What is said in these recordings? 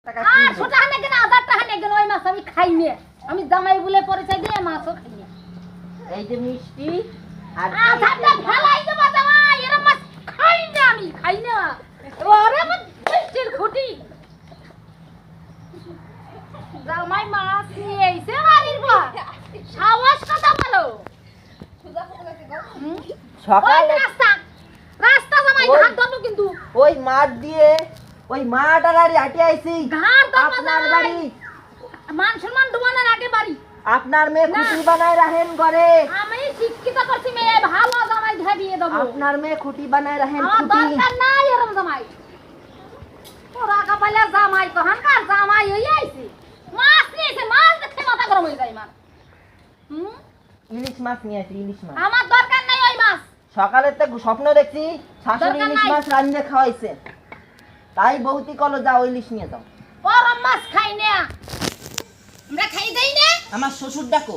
টাকা কি 800 টাকা নাকি না 1000 টাকা নাকি ওই মাছ আমি খাই না আমি জামাই বলে পরিচয় দিয়ে মাছও খাই না এই যে মিষ্টি আর 1000 টাকা ফেলাই দেব জামাই এরকম মাছ খাই না আমি খাই না ওরে আমার মিষ্টির খুঁটি জামাই মাছ নিয়ে এসে মারির বা সাহস কথা বলো সকালে রাস্তা রাস্তা জামাই ওই- ঘাট ধরবো কিন্তু ওই মাঠ দিয়ে ওই মাঠ আলারি হাঁটে আইছি ঘাট ধরবো আপনার জামাই। বাড়ি মান সম্মান ডুবানোর আগে বাড়ি আপনার মেয়ে না। খুঁটি বানায় রাখেন ঘরে আমি শিক্ষিত করছি মেয়ে ভালো জামাই ধরিয়ে দেবো আপনার মেয়ে খুঁটি বানায় রাখেন আমার খুঁটি দরকার নাই এরম জামাই ওরা কাপালে জামাই কহানকার জামাই হয়ে আইছে মাছ নিয়েছে মাছ দেখে মাথা গরম হয়ে যায় আমার ইলিশ মাছ নিয়ে আসি ইলিশ মাছ আমার দরকার নাই ওই মাছ সকালে তো স্বপ্ন দেখছি শাশুড়ি দরকার ইলিশ নাই। মাছ রান্ধে খাওয়াইছে তাই বৌতি কলো যাও ইলিশ নিয়ে যাও গরম মাছ খাই না আমরা খাই দেই না আমার শ্বশুর ডাকো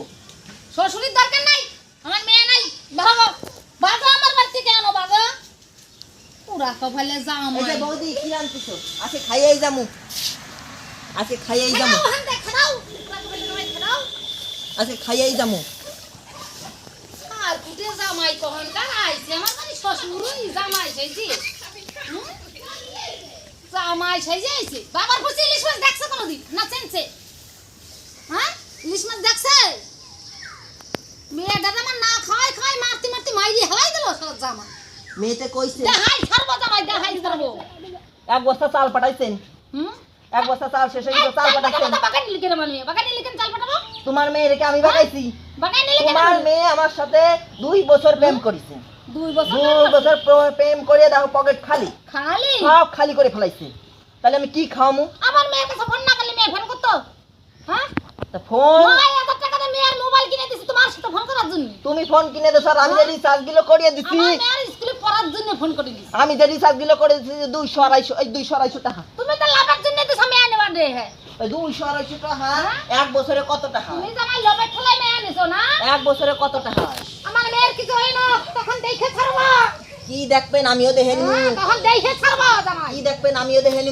শ্বশুরের দরকার নাই আমার মেয়ে নাই বাবা বাবা আমার বাড়িতে কেন বাবা ওরা কপালে এই যে জামাই বৌদি কি আনতেছো আজকে খাইয়াই যামু আজকে খাইয়াই যামু আজকে খাইয়াই যামু আর কুটে জামাই কখন কার আইছে আমার মানে শ্বশুরই জামাই সাইছে জামাই সাইছে আইছে বাবার কাছে ইলিশ মাছ দেখছে কোনদিন না চেনছে হ্যাঁ ইলিশ মাছ দেখছে মেয়ে দাদা আমার না খাওয়াই খাওয়াই মারতে মারতে মাইরি হেলাই দিল সব জামাই মেয়েতে কইছে দেখাই ছাড়বো জামাই দেখাই ছাড়বো এক বস্তা চাল পাঠাইছেন হুম এক বস্তা চাল শেষ হয়ে গেছে চাল পাঠাইছেন বাগান নিলে কেন মানে বাগান নিলে কেন চাল পাঠাবো তোমার মেয়েকে আমি বাগাইছি বাগান নিলে কেন তোমার মেয়ে আমার সাথে 2 বছর প্রেম করেছে 2 বছর 2 বছর প্রেম করে দাও পকেট খালি খালি সব খালি করে ফেলাইছে তাহলে আমি কি খাওয়ামু আমার মেয়ের কাছে ফোন না করলে মেয়ে ফোন করতো হ্যাঁ তা ফোন 9000 টাকা দিয়ে মেয়ের মোবাইল কিনে দিছি তোমার সাথে ফোন করার জন্য তুমি ফোন কিনে দেছো আর আমি যে রিচার্জ গুলো করিয়ে দিছি আমার মেয়ের স্কুলে পড়ার জন্য ফোন করে দিছি আমি যে রিচার্জ গুলো করে দিছি 200 250 এই 200 250 টাকা তুমি তো লাভের জন্য দিছো মেয়ে নেবার দে হ্যাঁ ওই 200 250 টাকা এক বছরে কত টাকা তুমি জামাই লোভে ঠেলে মেয়ে নিছো না এক বছরে কত টাকা আমার মেয়ের কিছু হয় না তখন দেখে ছাড়বা কি দেখবেন আমিও দেখে নিব তখন দেখে ছাড়বা জামাই কি দেখবেন আমিও দেখে নিব